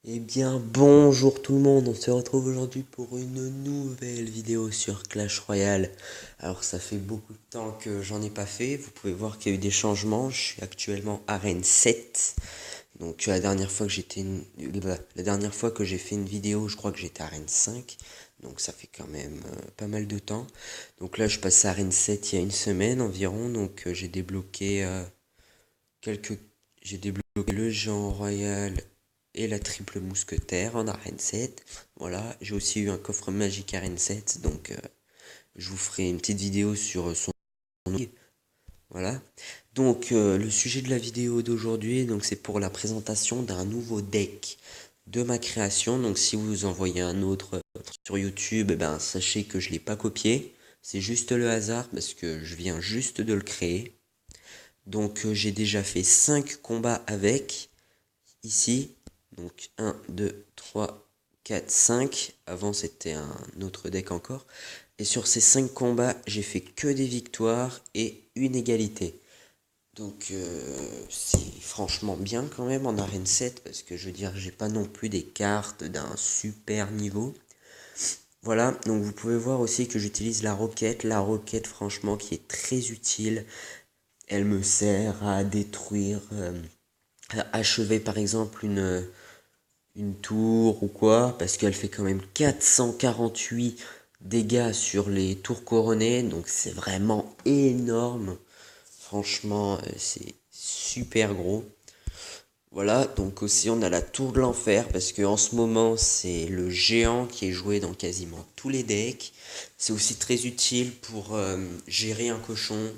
Eh bien, bonjour tout le monde, on se retrouve aujourd'hui pour une nouvelle vidéo sur Clash Royale. Alors, ça fait beaucoup de temps que j'en ai pas fait, vous pouvez voir qu'il y a eu des changements, je suis actuellement arène 7. Donc, la dernière fois que j'ai fait une vidéo, je crois que j'étais arène 5. Donc, ça fait quand même pas mal de temps. Donc là, je passe à arène 7 il y a une semaine environ, donc quelques... J'ai débloqué le géant royal et la triple mousquetaire en arène 7. Voilà, j'ai aussi eu un coffre magique arène 7, donc je vous ferai une petite vidéo sur son... Voilà. Donc le sujet de la vidéo d'aujourd'hui, donc c'est pour la présentation d'un nouveau deck de ma création. Donc si vous en voyez un autre sur YouTube, eh ben sachez que je l'ai pas copié. C'est juste le hasard parce que je viens juste de le créer. Donc j'ai déjà fait 5 combats avec ici. Donc 1, 2, 3, 4, 5. Avant c'était un autre deck encore. Et sur ces 5 combats, j'ai fait que des victoires et une égalité. Donc c'est franchement bien quand même en arène 7 parce que je veux dire j'ai pas non plus des cartes d'un super niveau. Voilà, donc vous pouvez voir aussi que j'utilise la roquette franchement qui est très utile. Elle me sert à détruire, à achever par exemple une tour ou quoi, parce qu'elle fait quand même 448 dégâts sur les tours couronnées, donc c'est vraiment énorme. Franchement, c'est super gros. Voilà, donc aussi on a la tour de l'enfer, parce que en ce moment c'est le géant qui est joué dans quasiment tous les decks. C'est aussi très utile pour gérer un cochon,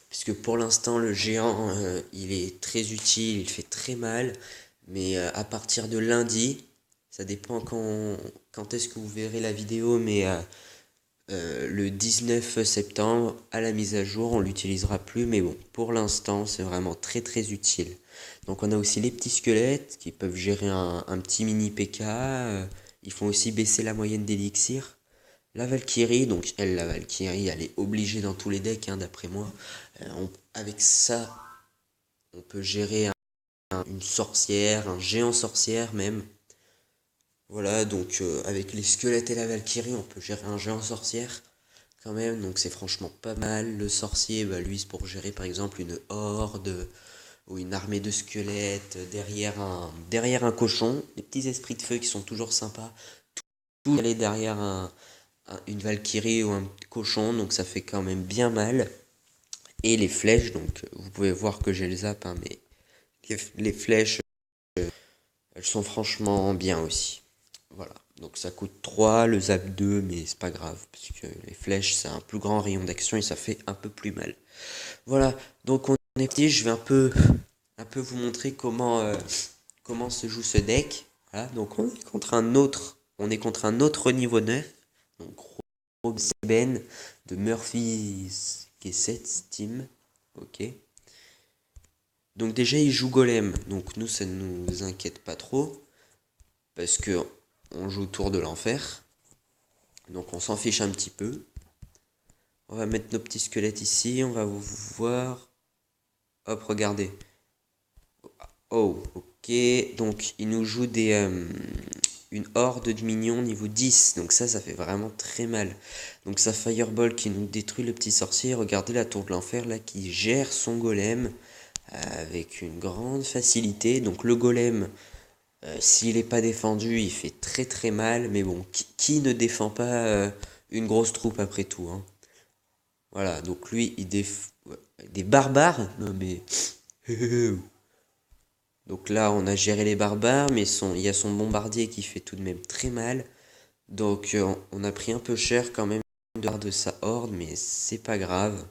puisque pour l'instant le géant il est très utile, il fait très mal, mais à partir de lundi, ça dépend quand est-ce que vous verrez la vidéo, mais le 19 septembre, à la mise à jour, on l'utilisera plus, mais bon, pour l'instant, c'est vraiment très très utile. Donc on a aussi les petits squelettes qui peuvent gérer un petit mini PK, ils font aussi baisser la moyenne d'élixir. La Valkyrie, donc elle, la Valkyrie, elle est obligée dans tous les decks, hein, d'après moi. Avec ça, on peut gérer une sorcière, un géant sorcière même. Voilà, donc avec les squelettes et la Valkyrie, on peut gérer un géant sorcière quand même, donc c'est franchement pas mal. Le sorcier, bah, lui, c'est pour gérer par exemple une horde ou une armée de squelettes derrière un cochon. Les petits esprits de feu qui sont toujours sympas. Tout aller derrière une Valkyrie ou un cochon, donc ça fait quand même bien mal. Et les flèches, donc vous pouvez voir que j'ai le zap, hein, mais les flèches, elles sont franchement bien aussi. Voilà. Donc ça coûte 3, le zap 2, mais c'est pas grave, parce que les flèches, c'est un plus grand rayon d'action et ça fait un peu plus mal. Voilà, donc on est petit, je vais un peu vous montrer comment se joue ce deck. Voilà, donc on est contre un autre niveau 9. Donc Rogue Seben de Murphy's G7 Team. Ok. Donc déjà il joue Golem, donc nous ça ne nous inquiète pas trop, parce que on joue Tour de l'Enfer. Donc on s'en fiche un petit peu. On va mettre nos petits squelettes ici, on va vous voir. Hop, regardez. Oh, ok. Donc, il nous joue une horde de minions niveau 10. Donc ça fait vraiment très mal. Donc sa Fireball qui nous détruit le petit sorcier. Regardez la tour de l'enfer là qui gère son golem avec une grande facilité. Donc le golem, s'il n'est pas défendu, il fait très très mal. Mais bon, qui ne défend pas une grosse troupe après tout, hein. Voilà, donc lui, ouais, des barbares. Non mais... Donc là, on a géré les barbares, mais il y a son bombardier qui fait tout de même très mal. Donc on a pris un peu cher quand même de sa horde, mais c'est pas grave.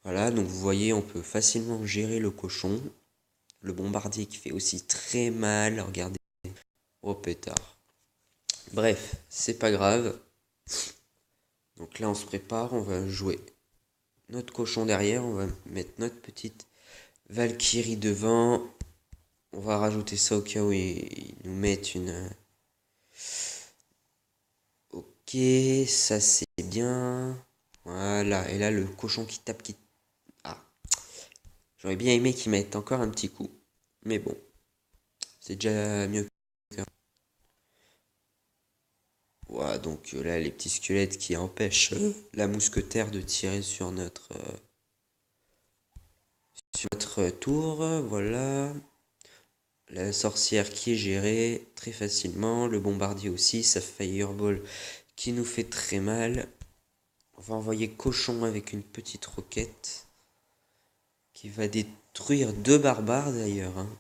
Voilà, donc vous voyez, on peut facilement gérer le cochon. Le bombardier qui fait aussi très mal, regardez. Oh pétard. Bref, c'est pas grave. Donc là, on se prépare, on va jouer notre cochon derrière, on va mettre notre petite Valkyrie devant. On va rajouter ça au cas où ils nous mettent une... Ok, ça c'est bien. Voilà, et là le cochon qui tape, qui... Ah, j'aurais bien aimé qu'il mette encore un petit coup. Mais bon, c'est déjà mieux. Voilà, donc là, les petits squelettes qui empêchent la mousquetaire de tirer sur notre tour. Voilà. La sorcière qui est gérée très facilement. Le bombardier aussi, ça fireball qui nous fait très mal. On va envoyer cochon avec une petite roquette qui va détruire 2 barbares d'ailleurs. Hein.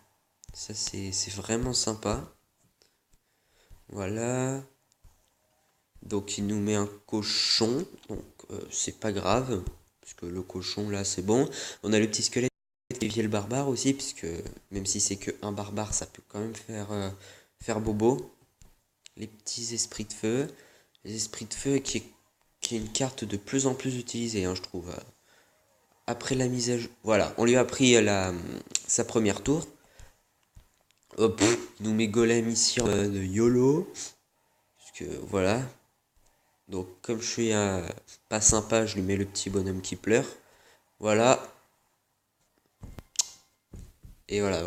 Ça c'est vraiment sympa. Voilà. Donc il nous met un cochon. Donc c'est pas grave. Puisque le cochon là c'est bon. On a le petit squelette qui dévie le barbare aussi. Puisque même si c'est que un barbare, ça peut quand même faire bobo. Les petits esprits de feu. Les esprits de feu qui est une carte de plus en plus utilisée, hein, je trouve. Après la mise à jour. Voilà, on lui a pris sa première tour. Hop, il nous met golem ici de YOLO. Parce que voilà. Donc comme je suis pas sympa, je lui mets le petit bonhomme qui pleure. Voilà. Et voilà.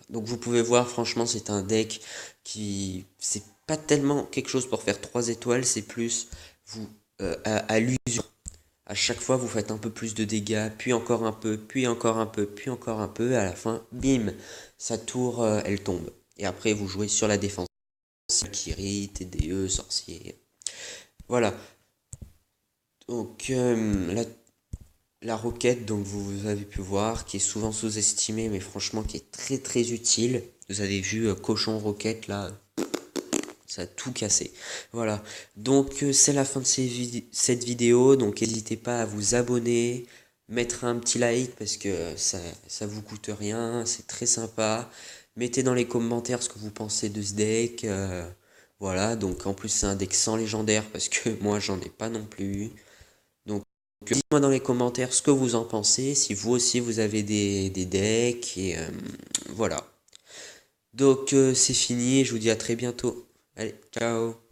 Donc vous pouvez voir, franchement, c'est un deck qui... C'est pas tellement quelque chose pour faire 3 étoiles, c'est plus vous à l'usure. À chaque fois, vous faites un peu plus de dégâts, puis encore un peu, puis encore un peu, puis encore un peu. À la fin, bim, sa tour, elle tombe. Et après, vous jouez sur la défense. Kiri, TDE, sorcier. Voilà. Donc, la roquette, donc vous avez pu voir, qui est souvent sous-estimée, mais franchement, qui est très très utile. Vous avez vu cochon roquette là, ça a tout cassé. Voilà. Donc c'est la fin de cette vidéo. Donc n'hésitez pas à vous abonner, mettre un petit like parce que ça vous coûte rien, c'est très sympa. Mettez dans les commentaires ce que vous pensez de ce deck. Voilà, donc en plus c'est un deck sans légendaire parce que moi j'en ai pas non plus. Donc dites-moi dans les commentaires ce que vous en pensez, si vous aussi vous avez des decks et voilà. Donc c'est fini, je vous dis à très bientôt. Allez, ciao.